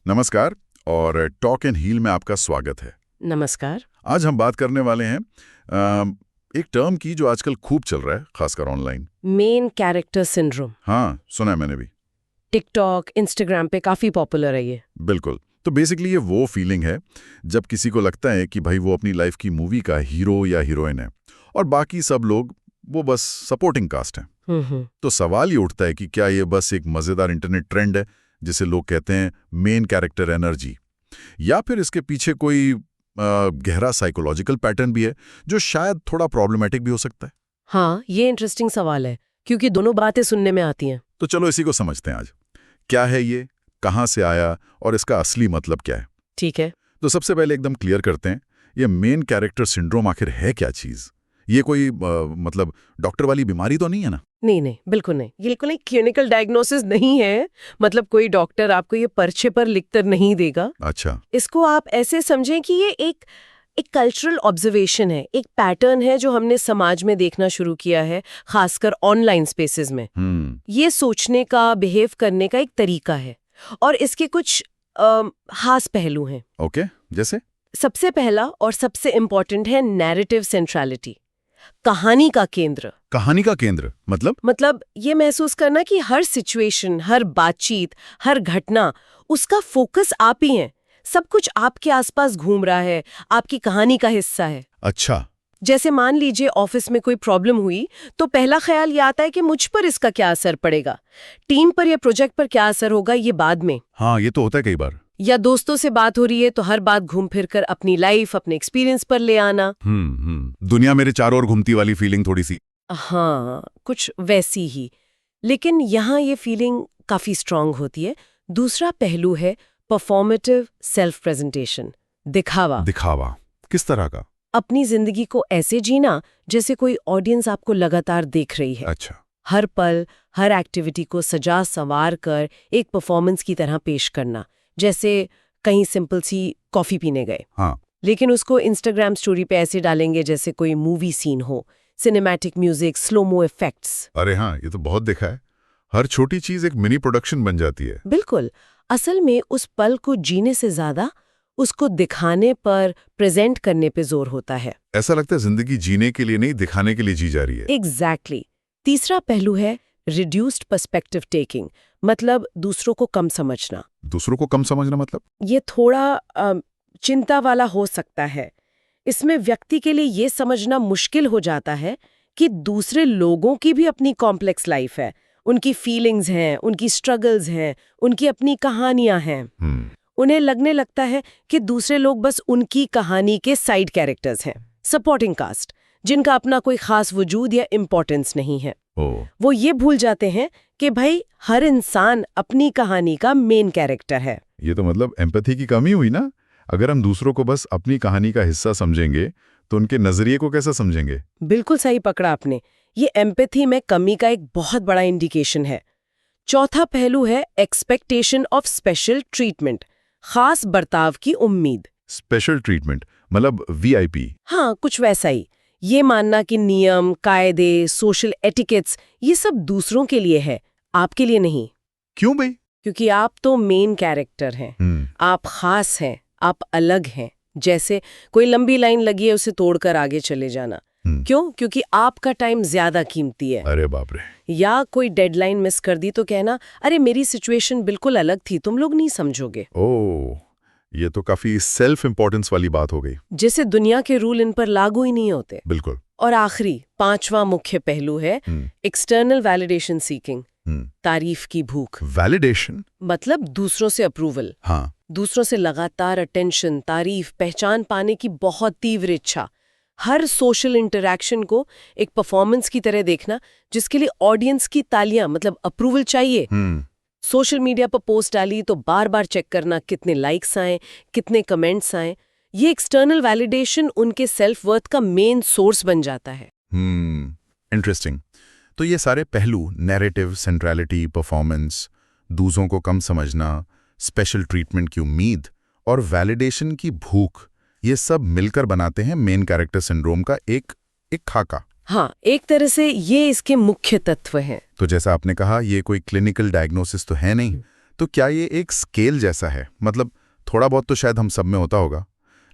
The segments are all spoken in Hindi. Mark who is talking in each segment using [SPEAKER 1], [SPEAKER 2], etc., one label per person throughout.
[SPEAKER 1] नमस्कार और टॉक एंड हील में आपका स्वागत है।
[SPEAKER 2] नमस्कार।
[SPEAKER 1] आज हम बात करने वाले हैं एक टर्म की जो आजकल खूब चल रहा है, खासकर ऑनलाइन।
[SPEAKER 2] Main character syndrome.
[SPEAKER 1] हाँ, सुना है मैंने भी।
[SPEAKER 2] टिकटॉक, इंस्टाग्राम पे काफी पॉपुलर है ये।
[SPEAKER 1] बिल्कुल। तो बेसिकली ये वो फीलिंग है जब किसी को लगता है कि भाई वो अपनी लाइफ की मूवी का हीरो या हीरोइन है और बाकी सब लोग वो बस सपोर्टिंग कास्ट हैं। तो सवाल ये उठता है कि क्या ये बस एक मजेदार इंटरनेट ट्रेंड है जिसे लोग कहते हैं मेन कैरेक्टर एनर्जी, या फिर इसके पीछे कोई गहरा साइकोलॉजिकल पैटर्न भी है जो शायद थोड़ा प्रॉब्लमेटिक भी हो सकता है।
[SPEAKER 2] हाँ, ये इंटरेस्टिंग सवाल है क्योंकि दोनों बातें सुनने में आती हैं।
[SPEAKER 1] तो चलो इसी को समझते हैं आज। क्या है ये, कहाँ से आया और इसका असली मतलब क्या है।
[SPEAKER 2] ठीक है।
[SPEAKER 1] तो सबसे पहले एकदम क्लियर करते हैं, ये मेन कैरेक्टर सिंड्रोम आखिर है क्या चीज। ये कोई मतलब डॉक्टर वाली बीमारी तो नहीं है ना?
[SPEAKER 2] नहीं, बिल्कुल नहीं। ये बिल्कुल नहीं क्लिनिकल डायग्नोसिस नहीं है। मतलब कोई डॉक्टर आपको ये पर्चे पर लिखकर नहीं देगा।
[SPEAKER 1] अच्छा।
[SPEAKER 2] इसको आप ऐसे समझें कि ये एक कल्चरल ऑब्जर्वेशन है, एक पैटर्न है जो हमने समाज में देखना शुरू किया है, खासकर ऑनलाइन स्पेसेस में। ये सोचने का, बिहेव करने का एक तरीका है और इसके कुछ खास पहलू हैं।
[SPEAKER 1] ओके, जैसे? सबसे
[SPEAKER 2] पहला और सबसे इम्पोर्टेंट है नैरेटिव सेंट्रलिटी, कहानी का केंद्र।
[SPEAKER 1] कहानी का केंद्र मतलब
[SPEAKER 2] ये महसूस करना कि हर सिचुएशन, हर बातचीत, हर घटना, उसका फोकस आप ही हैं। सब कुछ आपके आसपास घूम रहा है, आपकी कहानी का हिस्सा है।
[SPEAKER 1] अच्छा।
[SPEAKER 2] जैसे मान लीजिए ऑफिस में कोई प्रॉब्लम हुई तो पहला ख्याल ये आता है कि मुझ पर इसका क्या असर पड़ेगा, टीम पर या प्रोजेक्ट पर क्या असर होगा, ये बाद में।
[SPEAKER 1] हाँ, ये तो होता है कई बार।
[SPEAKER 2] या दोस्तों से बात हो रही है तो हर बात घूम फिर कर अपनी लाइफ, अपने एक्सपीरियंस पर ले आना।
[SPEAKER 1] दुनिया मेरे चारों ओर घूमती वाली फीलिंग थोड़ी सी।
[SPEAKER 2] हाँ, कुछ वैसी ही। लेकिन यहाँ ये फीलिंग काफी स्ट्रांग होती है। दूसरा पहलू है परफॉर्मेटिव सेल्फ प्रेजेंटेशन, दिखावा।
[SPEAKER 1] किस तरह का?
[SPEAKER 2] अपनी जिंदगी को ऐसे जीना जैसे कोई ऑडियंस आपको लगातार देख रही है।
[SPEAKER 1] अच्छा।
[SPEAKER 2] हर पल, हर एक्टिविटी को सजा संवार कर एक परफॉर्मेंस की तरह पेश करना। जैसे कहीं सिंपल सी कॉफी पीने गए,
[SPEAKER 1] हाँ,
[SPEAKER 2] लेकिन उसको इंस्टाग्राम स्टोरी पे ऐसे डालेंगे जैसे कोई मूवी सीन हो, सिनेमैटिक म्यूजिक, स्लोमो इफेक्ट्स।
[SPEAKER 1] अरे हाँ, ये तो बहुत देखा है। हर छोटी चीज एक मिनी प्रोडक्शन बन जाती है।
[SPEAKER 2] बिल्कुल। असल में उस पल को जीने से ज्यादा उसको दिखाने पर, प्रेजेंट करने पे जोर होता है।
[SPEAKER 1] ऐसा लगता है जिंदगी जीने के लिए नहीं, दिखाने के लिए जी जा रही है।
[SPEAKER 2] एग्जैक्टली। तीसरा पहलू है रिड्यूस्ड पर्सपेक्टिव टेकिंग, मतलब दूसरों को कम समझना।
[SPEAKER 1] दूसरों को कम समझना मतलब?
[SPEAKER 2] ये थोड़ा चिंता वाला हो सकता है। इसमें व्यक्ति के लिए ये समझना मुश्किल हो जाता है कि दूसरे लोगों की भी अपनी कॉम्प्लेक्स लाइफ है, उनकी फीलिंग्स हैं, उनकी स्ट्रगल्स हैं, उनकी अपनी कहानियां हैं। उन्हें लगने लगता है कि दूसरे लोग बस उनकी कहानी के साइड कैरेक्टर्स हैं, सपोर्टिंग कास्ट, जिनका अपना कोई खास वजूद या इम्पोर्टेंस नहीं है। वो ये भूल जाते हैं कि भाई हर इंसान अपनी कहानी का मेन कैरेक्टर है।
[SPEAKER 1] ये तो मतलब एम्पैथी की कमी हुई ना। अगर हम दूसरों को बस अपनी कहानी का हिस्सा समझेंगे तो उनके नजरिए को कैसे समझेंगे?
[SPEAKER 2] बिल्कुल सही पकड़ा आपने। ये एम्पैथी में कमी का एक बहुत बड़ा इंडिकेशन है। चौथा पहलू है एक्सपेक्टेशन ऑफ स्पेशल ट्रीटमेंट, खास बर्ताव की उम्मीद।
[SPEAKER 1] स्पेशल ट्रीटमेंट मतलब वीआईपी?
[SPEAKER 2] हाँ, कुछ वैसा ही। ये मानना कि नियम, कायदे, सोशल एटिकेट्स ये सब दूसरों के लिए है, आपके लिए नहीं।
[SPEAKER 1] क्यों भाई?
[SPEAKER 2] क्योंकि आप तो मेन कैरेक्टर हैं। आप खास हैं, आप अलग हैं। जैसे कोई लंबी लाइन लगी है, उसे तोड़कर आगे चले जाना। क्यों? क्योंकि आपका टाइम ज्यादा कीमती है।
[SPEAKER 1] अरे बाप रे।
[SPEAKER 2] या कोई डेडलाइन मिस कर दी तो कहना, अरे मेरी सिचुएशन बिल्कुल अलग थी, तुम लोग नहीं समझोगे।
[SPEAKER 1] ओह, ये तो काफी सेल्फ इंपॉर्टेंस वाली बात हो गई।
[SPEAKER 2] जैसे दुनिया के रूल इन पर लागू ही नहीं होते।
[SPEAKER 1] बिल्कुल।
[SPEAKER 2] और आखिरी, पांचवा मुख्य पहलू है एक्सटर्नल वैलिडेशन सीकिंग, तारीफ की भूख।
[SPEAKER 1] वैलिडेशन
[SPEAKER 2] मतलब दूसरों से अप्रूवल।
[SPEAKER 1] हाँ।
[SPEAKER 2] दूसरों से लगातार अटेंशन, तारीफ, पहचान पाने की बहुत तीव्र इच्छा। हर सोशल इंटरैक्शन को एक परफॉर्मेंस की तरह देखना जिसके लिए ऑडियंस की तालियां, मतलब अप्रूवल चाहिए। सोशल मीडिया पर पोस्ट डाली तो बार बार चेक करना कितने लाइक्स आए, कितने कमेंट्स आए। ये एक्सटर्नल वैलिडेशन उनके सेल्फ वर्थ का मेन सोर्स बन जाता है।
[SPEAKER 1] इंटरेस्टिंग। तो ये सारे पहलू, नैरेटिव, सेंट्रलिटी, परफॉर्मेंस, दूसरों को कम समझना, स्पेशल ट्रीटमेंट की उम्मीद और वैलिडेशन की भूख, ये सब मिलकर बनाते हैं मेन कैरेक्टर सिंड्रोम का एक खाका।
[SPEAKER 2] हाँ, एक तरह से ये इसके मुख्य तत्व हैं।
[SPEAKER 1] तो जैसा आपने कहा, ये कोई क्लिनिकल डायग्नोसिस तो है नहीं, तो क्या ये एक स्केल जैसा है? मतलब थोड़ा बहुत तो शायद हम सब में होता होगा,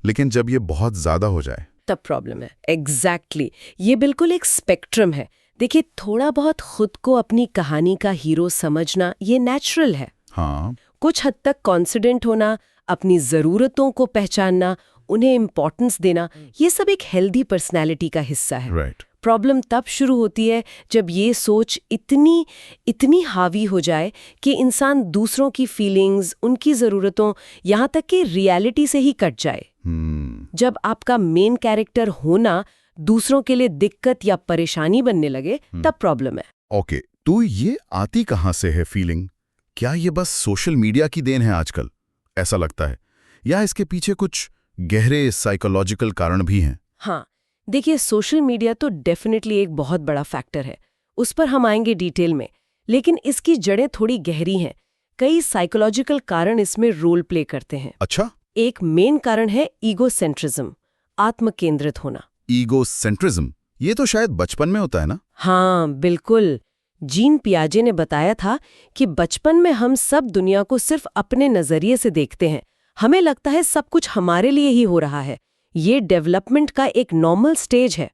[SPEAKER 1] लेकिन जब ये बहुत ज्यादा हो जाए
[SPEAKER 2] तब प्रॉब्लम है। एग्जैक्टली ये बिल्कुल एक स्पेक्ट्रम है। देखिए, थोड़ा बहुत खुद को अपनी कहानी का हीरो समझना ये नेचुरल है।
[SPEAKER 1] हाँ,
[SPEAKER 2] कुछ हद तक कॉन्फिडेंट होना, अपनी ज़रूरतों को पहचानना, उन्हें इम्पोर्टेंस देना, ये सब एक हेल्दी पर्सनैलिटी का हिस्सा है।
[SPEAKER 1] राइट।
[SPEAKER 2] प्रॉब्लम तब शुरू होती है जब ये सोच इतनी हावी हो जाए कि इंसान दूसरों की फीलिंग्स, उनकी ज़रूरतों, यहाँ तक कि रियलिटी से ही कट जाए। जब आपका मेन कैरेक्टर होना दूसरों के लिए दिक्कत या परेशानी बनने लगे, तब प्रॉब्लम है।
[SPEAKER 1] ओके, तो ये आती कहाँ से है फीलिंग? क्या ये बस सोशल मीडिया की देन है आजकल, ऐसा लगता है, या इसके पीछे कुछ गहरे साइकोलॉजिकल कारण भी हैं?
[SPEAKER 2] हाँ, देखिए, सोशल मीडिया तो डेफिनेटली एक बहुत बड़ा फैक्टर है, उस पर हम आएंगे डिटेल में, लेकिन इसकी जड़ें थोड़ी गहरी हैं। कई साइकोलॉजिकल कारण इसमें रोल प्ले करते हैं।
[SPEAKER 1] अच्छा,
[SPEAKER 2] एक मेन कारण है ईगोसेंट्रिज्म, आत्मकेंद्रित होना।
[SPEAKER 1] ईगोसेंट्रिज्म, ये तो शायद बचपन में होता है ना?
[SPEAKER 2] हाँ, बिल्कुल। जीन पियाजे ने बताया था कि बचपन में हम सब दुनिया को सिर्फ अपने नजरिए से देखते हैं। हमें लगता है सब कुछ हमारे लिए ही हो रहा है। ये डेवलपमेंट का एक नॉर्मल स्टेज है।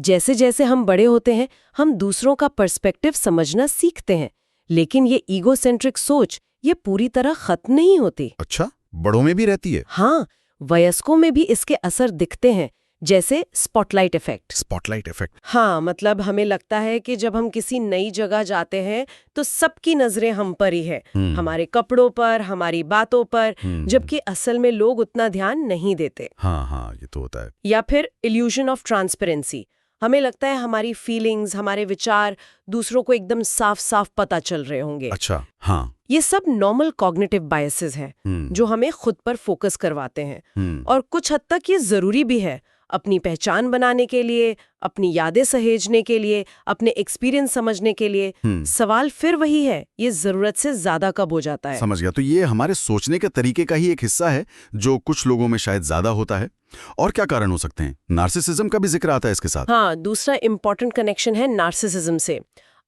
[SPEAKER 2] जैसे जैसे हम बड़े होते हैं, हम दूसरों का पर्सपेक्टिव समझना सीखते हैं, लेकिन ये ईगोसेंट्रिक सोच ये पूरी तरह खत्म नहीं होती।
[SPEAKER 1] अच्छा, बड़ों में भी रहती है?
[SPEAKER 2] हाँ, वयस्कों में भी इसके असर दिखते हैं, जैसे स्पॉटलाइट इफेक्ट।
[SPEAKER 1] Spotlight effect?
[SPEAKER 2] हाँ, मतलब हमें लगता है कि जब हम किसी नई जगह जाते हैं तो सबकी नजरें हम पर ही है, हमारे कपड़ों पर, हमारी बातों पर, जबकि असल में लोग उतना ध्यान नहीं देते।
[SPEAKER 1] हाँ, ये तो होता है।
[SPEAKER 2] या फिर इल्यूजन ऑफ ट्रांसपेरेंसी, हमें लगता है हमारी फीलिंग्स, हमारे विचार दूसरों को एकदम साफ साफ पता चल रहे होंगे।
[SPEAKER 1] अच्छा, हाँ।
[SPEAKER 2] ये सब नॉर्मल कॉग्निटिव बायसेस हैं जो हमें खुद पर फोकस करवाते हैं, और कुछ हद तक ये जरूरी भी है अपनी पहचान बनाने के लिए, अपनी यादें सहेजने के लिए, अपने एक्सपीरियंस समझने के लिए। सवाल फिर वही है, ये जरूरत से ज्यादा कब हो जाता है?
[SPEAKER 1] समझ गया। तो ये हमारे सोचने के तरीके का ही एक हिस्सा है जो कुछ लोगों में शायद ज्यादा होता है। और क्या कारण हो सकते हैं? नार्सिसिज्म का भी जिक्र आता है इसके साथ।
[SPEAKER 2] हाँ, दूसरा इंपॉर्टेंट कनेक्शन है नार्सिसिज्म से,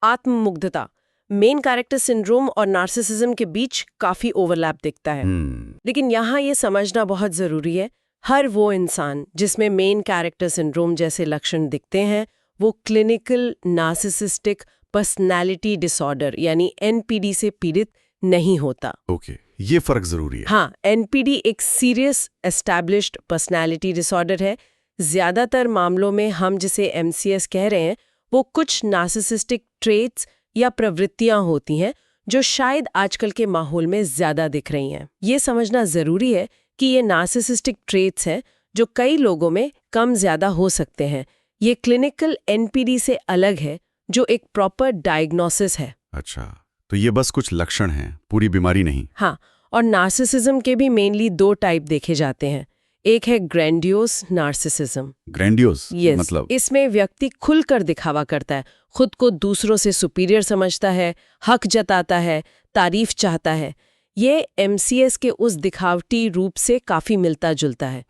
[SPEAKER 2] आत्ममुग्धता। मेन कैरेक्टर सिंड्रोम और नार्सिसिज्म के बीच काफी ओवरलैप दिखता है। लेकिन यहाँ ये समझना बहुत जरूरी है, हर वो इंसान जिसमें मेन कैरेक्टर सिंड्रोम जैसे लक्षण दिखते हैं, वो क्लिनिकल नार्सिसिस्टिक पर्सनैलिटी डिसऑर्डर यानी एनपीडी से पीड़ित नहीं होता।
[SPEAKER 1] ओके, ये फर्क जरूरी है।
[SPEAKER 2] हाँ, एनपीडी एक सीरियस एस्टैब्लिश्ड पर्सनैलिटी डिसऑर्डर है। ज्यादातर मामलों में हम जिसे एमसीएस कह रहे हैं, वो कुछ नार्सिसिस्टिक ट्रेट्स या प्रवृत्तियां होती हैं जो शायद आजकल के माहौल में ज्यादा दिख रही हैं। ये समझना जरूरी है कि ये नार्सिसिस्टिक ट्रेट्स हैं जो कई लोगों में कम ज्यादा हो सकते हैं। ये क्लिनिकल एनपीडी से अलग है, जो एक प्रॉपर डायग्नोसिस है।
[SPEAKER 1] अच्छा, तो ये बस कुछ लक्षण हैं, पूरी बीमारी नहीं।
[SPEAKER 2] हाँ, और नार्सिसिज्म के भी मेनली दो टाइप देखे जाते हैं। एक है ग्रैंडियोस नार्सिसिज्म।
[SPEAKER 1] ग्रैंडियोस
[SPEAKER 2] मतलब? इसमें व्यक्ति खुलकर दिखावा करता है, खुद को दूसरों से सुपीरियर समझता है, हक जताता है, तारीफ चाहता है। ये एमसीएस के उस दिखावटी रूप से काफी मिलता जुलता है।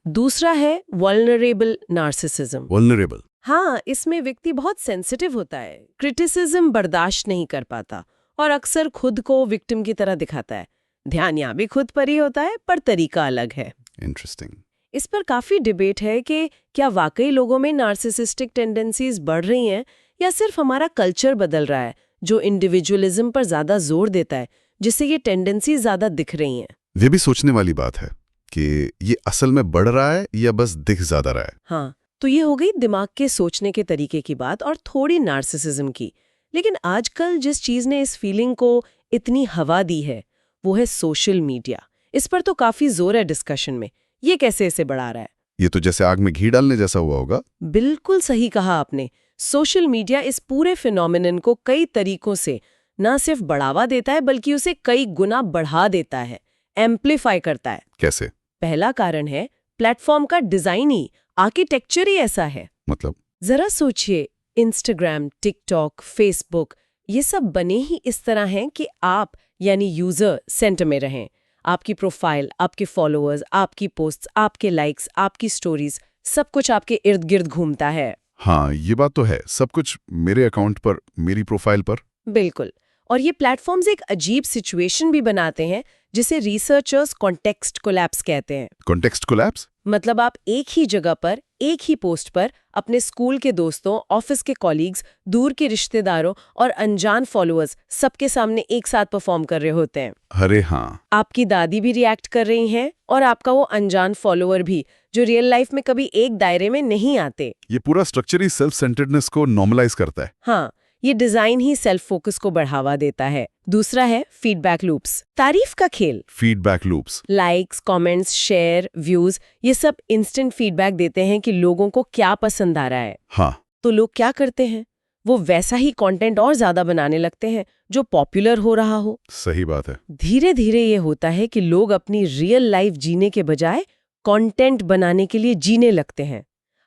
[SPEAKER 2] दूसरा है वल्नरेबल नार्सिसिज्म।
[SPEAKER 1] वल्नरेबल?
[SPEAKER 2] हाँ, इसमें व्यक्ति बहुत सेंसिटिव होता है, क्रिटिसिज्म बर्दाश्त नहीं कर पाता और अक्सर खुद को विक्टिम की तरह दिखाता है। ध्यान यहाँ भी खुद पर ही होता है, पर तरीका अलग है।
[SPEAKER 1] इंटरेस्टिंग।
[SPEAKER 2] इस पर काफी डिबेट है कि क्या वाकई लोगों में नार्सिसिस्टिक टेंडेंसीज बढ़ रही हैं या सिर्फ हमारा कल्चर बदल रहा है जो इंडिविजुअलिज्म पर ज्यादा जोर देता है, जिससे ये टेंडेंसी ज्यादा दिख रही हैं।
[SPEAKER 1] ये भी सोचने वाली बात है कि ये असल में बढ़ रहा है या बस दिख ज्यादा रहा है।
[SPEAKER 2] हाँ, तो ये हो गई दिमाग के सोचने के तरीके की बात और थोड़ी नार्सिसिज्म की। लेकिन आजकल जिस चीज ने इस फीलिंग को इतनी हवा दी है वो है सोशल मीडिया। इस पर तो काफी जोर है डिस्कशन में, ये कैसे इसे बढ़ा रहा है।
[SPEAKER 1] ये तो जैसे आग में घी डालने जैसा हुआ होगा।
[SPEAKER 2] बिल्कुल सही कहा आपने। सोशल मीडिया इस पूरे फिनोमिनन को कई तरीकों से न सिर्फ बढ़ावा देता है बल्कि उसे कई गुना बढ़ा देता है, एम्प्लीफाई करता है।
[SPEAKER 1] कैसे?
[SPEAKER 2] पहला कारण है प्लेटफॉर्म का डिजाइन ही, आर्किटेक्चर ही ऐसा है।
[SPEAKER 1] मतलब?
[SPEAKER 2] जरा सोचिए, इंस्टाग्राम, टिकटॉक, फेसबुक, ये सब बने ही इस तरह हैं कि आप यानी यूजर सेंटर में रहें। आपकी प्रोफाइल, आपके फॉलोअर्स, आपकी पोस्ट्स, आपके लाइक्स, आपकी स्टोरीज, सब कुछ आपके इर्द गिर्द घूमता है।
[SPEAKER 1] हाँ, ये बात तो है। सब कुछ मेरे अकाउंट पर, मेरी प्रोफाइल पर।
[SPEAKER 2] बिल्कुल। और ये प्लेटफॉर्म्स एक अजीब सिचुएशन भी बनाते हैं जिसे रिसर्चर्स कॉन्टेक्स्ट कोलैप्स कहते हैं।
[SPEAKER 1] Context collapse?
[SPEAKER 2] मतलब आप एक ही जगह पर, एक ही पोस्ट पर अपने स्कूल के दोस्तों, ऑफिस के कॉलीग्स, दूर के रिश्तेदारों और अनजान फॉलोअर्स सबके सामने एक साथ परफॉर्म कर रहे होते हैं।
[SPEAKER 1] अरे हाँ।
[SPEAKER 2] आपकी दादी भी रिएक्ट कर रही हैं और आपका वो अनजान फॉलोअर भी, जो रियल लाइफ में कभी एक दायरे में नहीं आते।
[SPEAKER 1] ये पूरा स्ट्रक्चर ही सेल्फ सेंटर्डनेस को नॉर्मलाइज करता है।
[SPEAKER 2] हाँ, ये डिजाइन ही सेल्फ फोकस को बढ़ावा देता है। दूसरा है फीडबैक लूप्स, तारीफ का खेल।
[SPEAKER 1] Feedback loops?
[SPEAKER 2] Likes, comments, share, views, ये सब इंस्टेंट फीडबैक देते हैं कि लोगों को क्या पसंद आ रहा है।
[SPEAKER 1] हाँ।
[SPEAKER 2] तो लोग क्या करते हैं? वो वैसा ही कंटेंट और ज्यादा बनाने लगते हैं जो पॉपुलर हो रहा हो।
[SPEAKER 1] सही बात है।
[SPEAKER 2] धीरे धीरे ये होता है कि लोग अपनी रियल लाइफ जीने के बजाय कंटेंट बनाने के लिए जीने लगते हैं।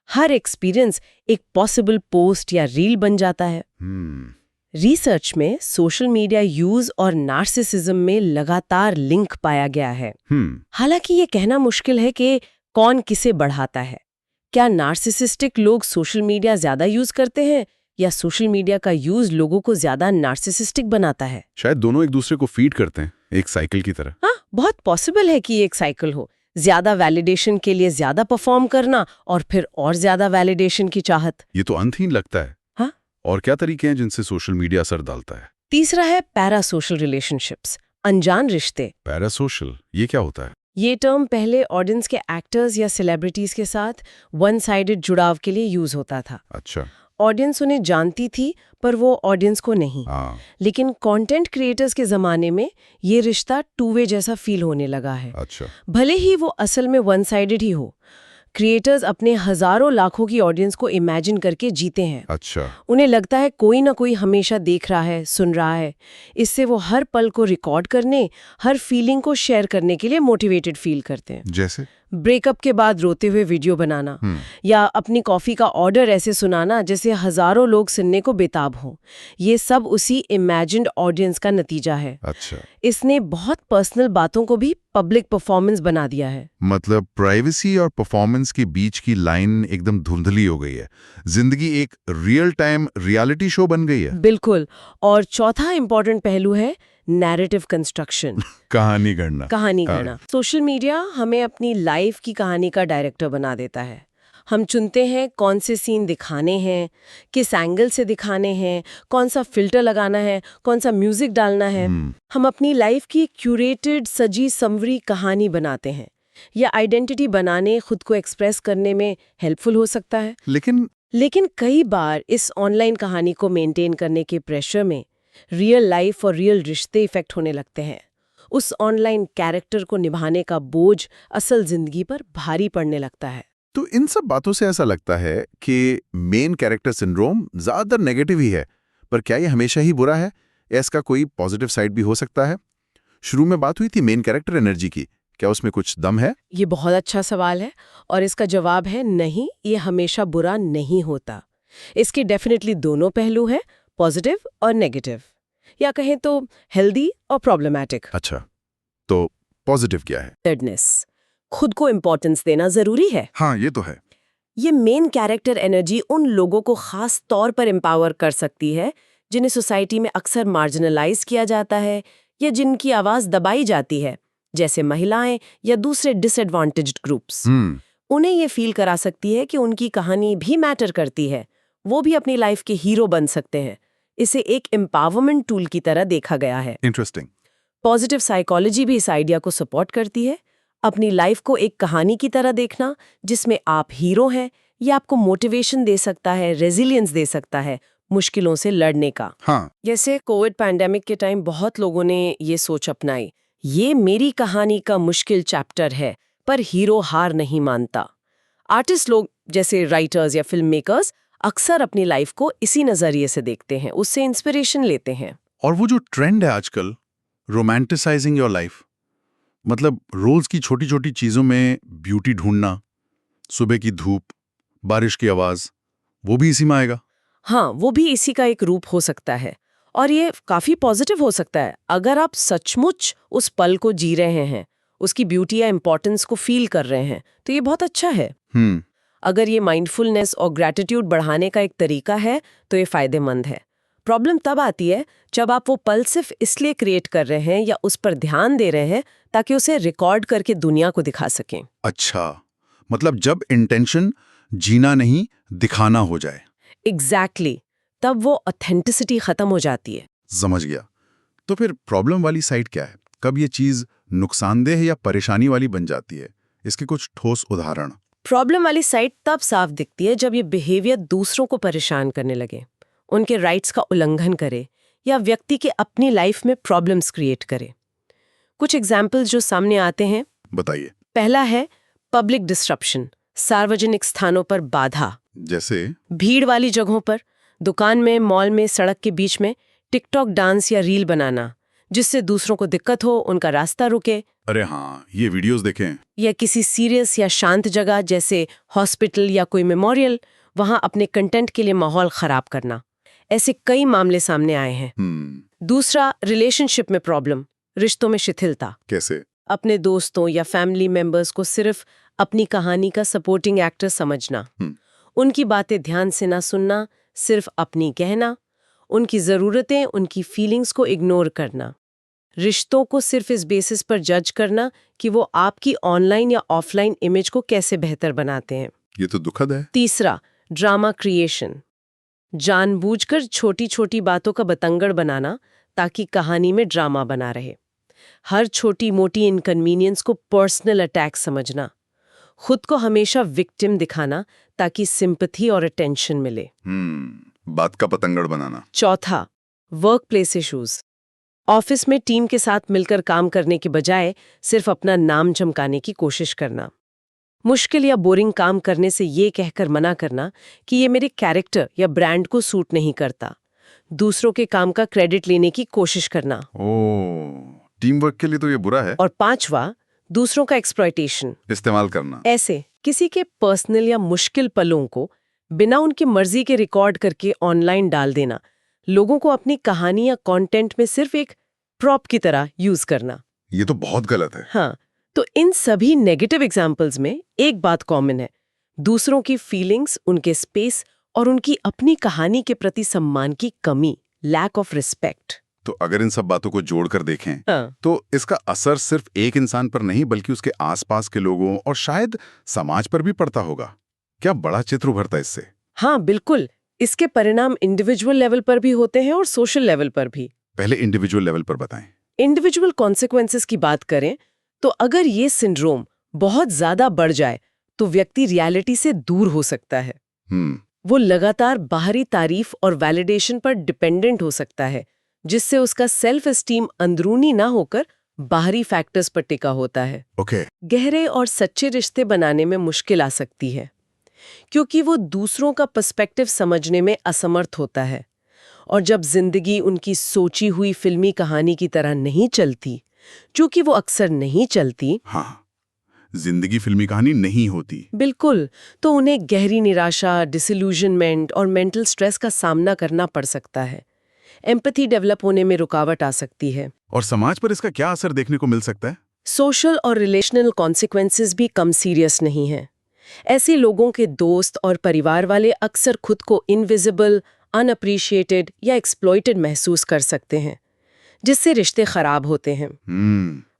[SPEAKER 2] हर एक्सपीरियंस एक पॉसिबल पोस्ट या रील बन जाता है। रिसर्च में सोशल मीडिया यूज और नार्सिसिज्म में लगातार लिंक पाया गया है। हालांकि ये कहना मुश्किल है कि कौन किसे बढ़ाता है। क्या नार्सिसिस्टिक लोग सोशल मीडिया ज्यादा यूज करते हैं या सोशल मीडिया का यूज लोगों को ज्यादा नार्सिसिस्टिक बनाता है?
[SPEAKER 1] शायद दोनों एक दूसरे को फीड करते हैं, एक साइकिल की तरह।
[SPEAKER 2] हाँ, बहुत पॉसिबल है कि ये एक साइकिल हो। ज्यादा वैलिडेशन के लिए ज्यादा परफॉर्म करना और फिर और ज्यादा वैलिडेशन की चाहत।
[SPEAKER 1] ये तो अंतहीन लगता है।
[SPEAKER 2] हाँ?
[SPEAKER 1] और क्या तरीके हैं जिनसे सोशल मीडिया असर डालता है?
[SPEAKER 2] तीसरा है पैरासोशल रिलेशनशिप्स, अनजान रिश्ते।
[SPEAKER 1] पैरासोशल, ये क्या होता है?
[SPEAKER 2] ये टर्म पहले ऑडियंस के एक्टर्स या सेलिब्रिटीज के साथ वन साइडेड जुड़ाव के लिए यूज होता था।
[SPEAKER 1] अच्छा।
[SPEAKER 2] ऑडियंस उन्हें जानती थी पर वो ऑडियंस को नहीं। लेकिन कंटेंट क्रिएटर्स के जमाने में ये रिश्ता टू वे जैसा फील होने लगा है।
[SPEAKER 1] अच्छा।
[SPEAKER 2] भले ही वो असल में वन साइडेड ही हो, क्रिएटर्स अपने हजारों लाखों की ऑडियंस को इमेजिन करके जीते हैं।
[SPEAKER 1] अच्छा।
[SPEAKER 2] उन्हें लगता है कोई ना कोई हमेशा देख रहा है, सुन रहा है। इससे वो हर पल को रिकॉर्ड करने, हर फीलिंग को शेयर करने के लिए मोटिवेटेड फील करते हैं।
[SPEAKER 1] जैसे
[SPEAKER 2] ब्रेकअप के बाद रोते हुए वीडियो बनाना या अपनी कॉफी का ऑर्डर ऐसे सुनाना जैसे हजारों लोग सुनने को बेताब हों। ये सब उसी इमेजिन्ड ऑडियंस का नतीजा है।
[SPEAKER 1] अच्छा।
[SPEAKER 2] इसने बहुत पर्सनल बातों को भी पब्लिक परफॉर्मेंस बना दिया है।
[SPEAKER 1] मतलब प्राइवेसी और परफॉर्मेंस के बीच की लाइन एकदम धुंधली हो गई है। जिंदगी एक रियल टाइम रियलिटी शो बन गई है।
[SPEAKER 2] बिल्कुल। और चौथा इंपॉर्टेंट पहलू है नैरेटिव कंस्ट्रक्शन।
[SPEAKER 1] कहानी गढ़ना।
[SPEAKER 2] सोशल मीडिया हमें अपनी लाइफ की कहानी का डायरेक्टर बना देता है। हम चुनते हैं कौन से सीन दिखाने हैं, किस एंगल से दिखाने हैं, कौन सा फिल्टर लगाना है, कौन सा म्यूजिक डालना है। हम अपनी लाइफ की क्यूरेटेड, सजी संवरी कहानी बनाते हैं। यह आइडेंटिटी बनाने, खुद को एक्सप्रेस करने में हेल्पफुल हो सकता है। लेकिन कई बार इस ऑनलाइन कहानी को मेंटेन करने के प्रेशर में रियल लाइफ और रियल रिश्ते इफेक्ट होने लगते हैं। उस ऑनलाइन कैरेक्टर को निभाने का बोझ असल जिंदगी पर भारी पड़ने लगता है।
[SPEAKER 1] तो इन सब बातों से ऐसा लगता है कि मेन कैरेक्टर सिंड्रोम ज्यादातर नेगेटिव ही है, पर क्या ये हमेशा ही बुरा है या इसका कोई पॉजिटिव साइड भी हो सकता है? शुरू में बात हुई थी मेन कैरेक्टर एनर्जी की, क्या उसमें कुछ दम है?
[SPEAKER 2] ये बहुत अच्छा सवाल है और इसका जवाब है नहीं, ये हमेशा बुरा नहीं होता। इसके डेफिनेटली दोनों पहलू हैं, पॉजिटिव और नेगेटिव, या कहें तो हेल्दी और प्रॉब्लमैटिक।
[SPEAKER 1] अच्छा, तो पॉजिटिव क्या है?
[SPEAKER 2] डेडनेस, खुद को इंपॉर्टेंस देना जरूरी है।
[SPEAKER 1] हाँ, ये तो है।
[SPEAKER 2] ये मेन कैरेक्टर एनर्जी उन लोगों को खास तौर पर एम्पावर कर सकती है जिन्हें सोसाइटी में अक्सर मार्जिनलाइज किया जाता है या जिनकी आवाज दबाई जाती है, जैसे महिलाएं या दूसरे डिसएडवांटेज्ड ग्रुप्स। उन्हें ये फील करा सकती है कि उनकी कहानी भी मैटर करती है, वो भी अपनी लाइफ के हीरो बन सकते हैं। इसे एक एम्पावरमेंट टूल की तरह देखा गया है।
[SPEAKER 1] इंटरेस्टिंग।
[SPEAKER 2] पॉजिटिव साइकोलॉजी भी इस आइडिया को सपोर्ट करती है। अपनी लाइफ को एक कहानी की तरह देखना जिसमें आप हीरो हैं, ये आपको मोटिवेशन दे सकता है, रेजिलियंस दे सकता है मुश्किलों से लड़ने का।
[SPEAKER 1] हाँ।
[SPEAKER 2] जैसे कोविड पैंडेमिक के टाइम बहुत लोगों ने ये सोच अपनाई, ये मेरी कहानी का मुश्किल चैप्टर है, पर हीरो हार नहीं मानता। आर्टिस्ट लोग जैसे राइटर्स या फिल्म मेकर्स अक्सर अपनी लाइफ को इसी नजरिए से देखते हैं, उससे इंस्पिरेशन लेते हैं।
[SPEAKER 1] और वो जो ट्रेंड है आजकल, रोमांटिसाइजिंग योर लाइफ, मतलब रोज की छोटी छोटी चीजों में ब्यूटी ढूंढना, सुबह की धूप, बारिश की आवाज, वो भी इसी में आएगा।
[SPEAKER 2] हाँ, वो भी इसी का एक रूप हो सकता है और ये काफी पॉजिटिव हो सकता है अगर आप सचमुच उस पल को जी रहे हैं, उसकी ब्यूटी या इंपॉर्टेंस को फील कर रहे हैं, तो ये बहुत अच्छा है। अगर ये माइंडफुलनेस और ग्रैटिट्यूड बढ़ाने का एक तरीका है तो ये फायदेमंद है। प्रॉब्लम तब आती है जब आप वो पल सिर्फ इसलिए क्रिएट कर रहे हैं या उस पर ध्यान दे रहे हैं ताकि उसे रिकॉर्ड करके दुनिया को दिखा सकें।
[SPEAKER 1] अच्छा, मतलब जब इंटेंशन जीना नहीं दिखाना हो जाए।
[SPEAKER 2] एग्जैक्टली, तब वो ऑथेंटिसिटी खत्म हो जाती है।
[SPEAKER 1] समझ गया। तो फिर प्रॉब्लम वाली साइड क्या है? कब ये चीज नुकसानदेह या परेशानी वाली बन जाती है? इसके कुछ ठोस उदाहरण।
[SPEAKER 2] प्रॉब्लम वाली साइड तब साफ दिखती है जब ये बिहेवियर दूसरों को परेशान करने लगे, उनके राइट्स का उल्लंघन करे या व्यक्ति के अपनी लाइफ में प्रॉब्लम्स क्रिएट करे। कुछ एग्जाम्पल्स जो सामने आते हैं,
[SPEAKER 1] बताइए।
[SPEAKER 2] पहला है पब्लिक डिस्ट्रप्शन, सार्वजनिक स्थानों पर बाधा।
[SPEAKER 1] जैसे
[SPEAKER 2] भीड़ वाली जगहों पर, दुकान में, मॉल में, सड़क के बीच में टिकटॉक डांस या रील बनाना जिससे दूसरों को दिक्कत हो, उनका रास्ता रुके।
[SPEAKER 1] अरे हाँ, ये वीडियोस देखें।
[SPEAKER 2] या किसी सीरियस या शांत जगह जैसे हॉस्पिटल या कोई मेमोरियल, वहां अपने कंटेंट के लिए माहौल खराब करना। ऐसे कई मामले सामने आए हैं। दूसरा, रिलेशनशिप में प्रॉब्लम, रिश्तों में शिथिलता।
[SPEAKER 1] कैसे?
[SPEAKER 2] अपने दोस्तों या फैमिली मेंबर्स को सिर्फ अपनी कहानी का सपोर्टिंग एक्टर समझना, उनकी बातें ध्यान से ना सुनना, सिर्फ अपनी कहना, उनकी ज़रूरतें, उनकी फीलिंग्स को इग्नोर करना, रिश्तों को सिर्फ इस बेसिस पर जज करना कि वो आपकी ऑनलाइन या ऑफलाइन इमेज को कैसे बेहतर बनाते हैं।
[SPEAKER 1] ये तो दुखद है।
[SPEAKER 2] तीसरा, ड्रामा क्रिएशन, जानबूझकर छोटी छोटी बातों का बतंगड़ बनाना ताकि कहानी में ड्रामा बना रहे। हर छोटी मोटी इनकन्वीनियंस को पर्सनल अटैक समझना, खुद को हमेशा विक्टिम दिखाना ताकि सिंपैथी और अटेंशन मिले।
[SPEAKER 1] बात का पतंगड़ बनाना।
[SPEAKER 2] चौथा, वर्क प्लेस इश्यूज, ऑफिस में टीम के साथ मिलकर काम करने के बजाय सिर्फ अपना नाम चमकाने की कोशिश करना, मुश्किल या बोरिंग काम करने से ये कहकर मना करना कि ये मेरे कैरेक्टर या ब्रांड को सूट नहीं करता, दूसरों के काम का क्रेडिट लेने की कोशिश करना।
[SPEAKER 1] टीम वर्क के लिए तो ये बुरा है।
[SPEAKER 2] और पांचवा, दूसरों का एक्सप्लॉयटेशन,
[SPEAKER 1] इस्तेमाल करना।
[SPEAKER 2] ऐसे किसी के पर्सनल या मुश्किल पलों को बिना उनकी मर्जी के रिकॉर्ड करके ऑनलाइन डाल देना, लोगों को अपनी कहानी या कंटेंट में सिर्फ एक प्रॉप की तरह यूज करना।
[SPEAKER 1] ये तो बहुत गलत है।
[SPEAKER 2] हाँ, तो इन सभी नेगेटिव एग्जाम्पल्स में एक बात कॉमन है, दूसरों की फीलिंग्स, उनके स्पेस और उनकी अपनी कहानी के प्रति सम्मान की कमी, लैक ऑफ रिस्पेक्ट।
[SPEAKER 1] तो अगर इन सब बातों को जोड़कर देखें,
[SPEAKER 2] हाँ।
[SPEAKER 1] तो इसका असर सिर्फ एक इंसान पर नहीं बल्कि उसके आसपास के लोगों और शायद समाज पर भी पड़ता होगा। क्या बड़ा चित्र उभरता है इससे?
[SPEAKER 2] हाँ बिल्कुल, इसके परिणाम इंडिविजुअल लेवल पर भी होते हैं और सोशल लेवल पर भी।
[SPEAKER 1] पहले इंडिविजुअल लेवल पर बताएं।
[SPEAKER 2] इंडिविजुअल कॉन्सिक्वेंसेस की बात करें तो अगर ये सिंड्रोम बहुत ज्यादा बढ़ जाए तो व्यक्ति रियलिटी से दूर हो सकता है। वो लगातार बाहरी तारीफ और वैलिडेशन पर डिपेंडेंट हो सकता है, जिससे उसका सेल्फ एस्टीम अंदरूनी ना होकर बाहरी फैक्टर्स पर टिका होता है। गहरे और सच्चे रिश्ते बनाने में मुश्किल आ सकती है क्योंकि वो दूसरों का पर्सपेक्टिव समझने में असमर्थ होता है, और जब जिंदगी उनकी सोची हुई फिल्मी कहानी की तरह नहीं चलती, चूंकि वो अक्सर नहीं चलती,
[SPEAKER 1] हाँ, जिंदगी फिल्मी कहानी नहीं होती,
[SPEAKER 2] बिल्कुल, तो उन्हें गहरी निराशा, डिसइल्यूजनमेंट और मेंटल स्ट्रेस का सामना करना पड़ सकता है। एम्पैथी डेवलप होने में रुकावट आ सकती है।
[SPEAKER 1] और समाज पर इसका क्या असर देखने को मिल सकता है?
[SPEAKER 2] सोशल और रिलेशनल कॉन्सिक्वेंसेस भी कम सीरियस नहीं हैं। ऐसे लोगों के दोस्त और परिवार वाले अक्सर खुद को इनविजिबल, अनअप्रिशिएटेड या एक्सप्लॉइटेड महसूस कर सकते हैं, जिससे रिश्ते खराब होते हैं।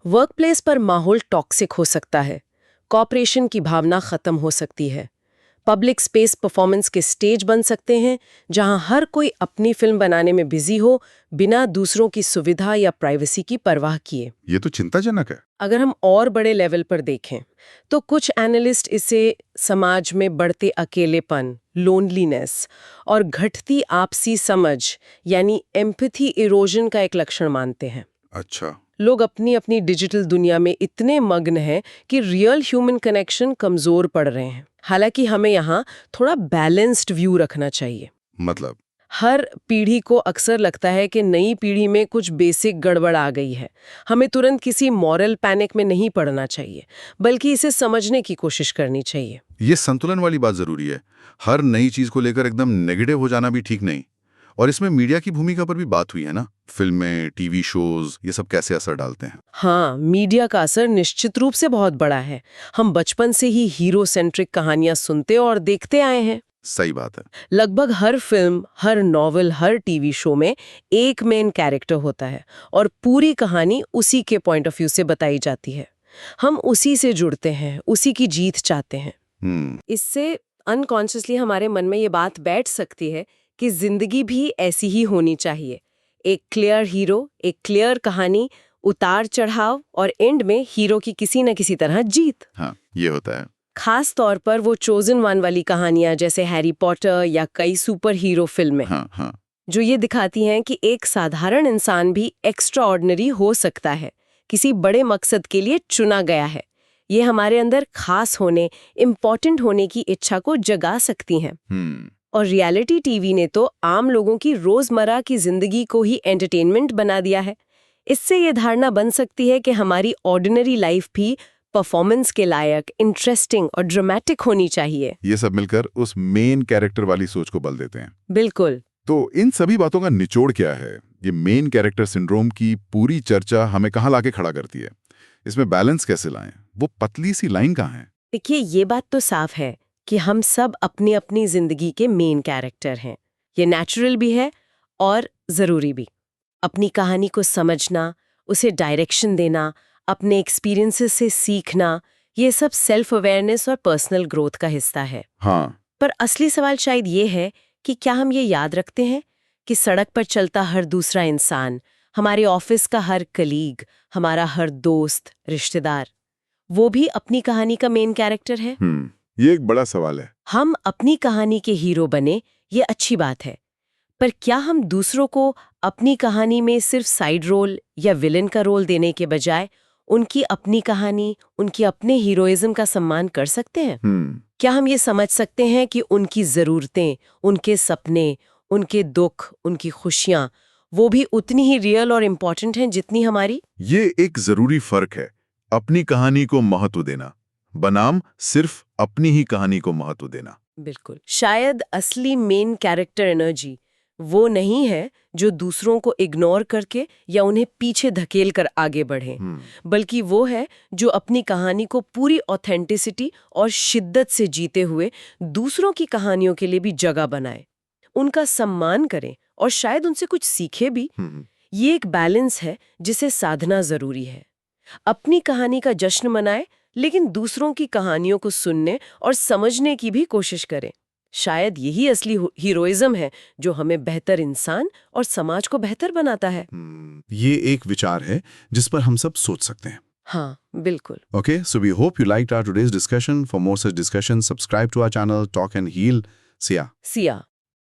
[SPEAKER 2] वर्कप्लेस पर माहौल टॉक्सिक हो सकता है, कॉपरेशन की भावना खत्म हो सकती है, पब्लिक स्पेस परफॉर्मेंस के स्टेज बन सकते हैं जहां हर कोई अपनी फिल्म बनाने में बिजी हो, बिना दूसरों की सुविधा या प्राइवेसी की परवाह किए।
[SPEAKER 1] ये तो चिंताजनक है।
[SPEAKER 2] अगर हम और बड़े लेवल पर देखें तो कुछ एनालिस्ट इसे समाज में बढ़ते अकेलेपन, लोनलीनेस और घटती आपसी समझ यानी एम्पैथी इरोजन का एक लक्षण मानते हैं।
[SPEAKER 1] अच्छा।
[SPEAKER 2] लोग अपनी अपनी डिजिटल दुनिया में इतने मग्न हैं कि रियल ह्यूमन कनेक्शन कमजोर पड़ रहे हैं। हालांकि हमें यहाँ थोड़ा बैलेंस्ड व्यू रखना चाहिए।
[SPEAKER 1] मतलब
[SPEAKER 2] हर पीढ़ी को अक्सर लगता है कि नई पीढ़ी में कुछ बेसिक गड़बड़ आ गई है। हमें तुरंत किसी मॉरल पैनिक में नहीं पड़ना चाहिए, बल्कि इसे समझने की कोशिश करनी चाहिए।
[SPEAKER 1] ये संतुलन वाली बात जरूरी है। हर नई चीज को लेकर एकदम नेगेटिव हो जाना भी ठीक नहीं। और इसमें मीडिया की भूमिका पर भी बात हुई है ना, फिल्में, टीवी शोज, ये सब कैसे असर डालते हैं?
[SPEAKER 2] हाँ, मीडिया का असर निश्चित रूप से बहुत बड़ा है। हम बचपन से ही हीरो सेंट्रिक कहानियां सुनते और देखते आए हैं।
[SPEAKER 1] सही बात है।
[SPEAKER 2] लगभग हर फिल्म, हर नॉवल, हर टीवी शो में एक मेन कैरेक्टर होता है और पूरी कहानी उसी के पॉइंट ऑफ व्यू से बताई जाती है। हम उसी से जुड़ते हैं, उसी की जीत चाहते हैं। इससे अनकॉन्शियसली हमारे मन में ये बात बैठ सकती है कि जिंदगी भी ऐसी ही होनी चाहिए। एक क्लियर हीरो, एक क्लियर कहानी, उतार चढ़ाव और एंड में हीरो की किसी न किसी तरह जीत।
[SPEAKER 1] हाँ, ये होता है।
[SPEAKER 2] खास तौर पर वो चोजन वन वाली कहानियां जैसे हैरी पॉटर या कई सुपर हीरो फिल्में,
[SPEAKER 1] हाँ।
[SPEAKER 2] जो ये दिखाती हैं कि एक साधारण इंसान भी एक्स्ट्रा ऑर्डिनरी हो सकता है, किसी बड़े मकसद के लिए चुना गया है। ये हमारे अंदर खास होने, इम्पोर्टेंट होने की इच्छा को जगा सकती हैं। और रियलिटी टीवी ने तो आम लोगों की रोजमर्रा की जिंदगी को ही एंटरटेनमेंट बना दिया है। इससे ये धारणा बन सकती है कि हमारी ऑर्डिनरी लाइफ भी परफॉर्मेंस के लायक, इंटरेस्टिंग और ड्रामेटिक होनी चाहिए।
[SPEAKER 1] ये सब मिलकर उस मेन कैरेक्टर वाली सोच को बल देते हैं।
[SPEAKER 2] बिल्कुल।
[SPEAKER 1] तो इन सभी बातों का निचोड़ क्या है? ये मेन कैरेक्टर सिंड्रोम की पूरी चर्चा हमें कहाँ लाके खड़ा करती है? इसमें बैलेंस कैसे लाएं? वो पतली सी लाइन कहाँ है?
[SPEAKER 2] देखिए, ये बात तो साफ है कि हम सब अपनी अपनी जिंदगी के मेन कैरेक्टर हैं। ये नेचुरल भी है और ज़रूरी भी। अपनी कहानी को समझना, उसे डायरेक्शन देना, अपने एक्सपीरियंसेस से सीखना, ये सब सेल्फ अवेयरनेस और पर्सनल ग्रोथ का हिस्सा है।
[SPEAKER 1] हाँ।
[SPEAKER 2] पर असली सवाल शायद ये है कि क्या हम ये याद रखते हैं कि सड़क पर चलता हर दूसरा इंसान, हमारे ऑफिस का हर कलीग, हमारा हर दोस्त, रिश्तेदार, वो भी अपनी कहानी का मेन कैरेक्टर है?
[SPEAKER 1] ये एक बड़ा सवाल है।
[SPEAKER 2] हम अपनी कहानी के हीरो बने, ये अच्छी बात है, पर क्या हम दूसरों को अपनी कहानी में सिर्फ साइड रोल या विलेन का रोल देने के बजाय उनकी अपनी कहानी, उनकी अपने हीरोइज्म का सम्मान कर सकते हैं? क्या हम ये समझ सकते हैं कि उनकी ज़रूरतें, उनके सपने, उनके दुख, उनकी खुशियाँ, वो भी उतनी ही रियल और इम्पोर्टेंट हैं जितनी हमारी?
[SPEAKER 1] ये एक जरूरी फर्क है, अपनी कहानी को महत्व देना बनाम सिर्फ अपनी ही कहानी को महत्व देना।
[SPEAKER 2] बिल्कुल। शायद असली मेन कैरेक्टर एनर्जी वो नहीं है जो दूसरों को इग्नोर करके या उन्हें पीछे धकेल कर आगे बढ़े, बल्कि वो है जो अपनी कहानी को पूरी ऑथेंटिसिटी और शिद्दत से जीते हुए दूसरों की कहानियों के लिए भी जगह बनाए, उनका सम्मान करे और शायद उनसे कुछ सीखे भी। ये एक बैलेंस है जिसे साधना जरूरी है। अपनी कहानी का जश्न मनाए, लेकिन दूसरों की कहानियों को सुनने और समझने की भी कोशिश करें। शायद यही असली हीरोइज्म है जो हमें बेहतर इंसान और समाज को बेहतर बनाता है।
[SPEAKER 1] ये एक विचार है जिस पर हम सब सोच सकते हैं।
[SPEAKER 2] हाँ, बिल्कुल।
[SPEAKER 1] Okay, so we hope you liked our today's discussion. For more such discussions, subscribe to our channel, Talk and Heal. See ya.
[SPEAKER 2] Siya.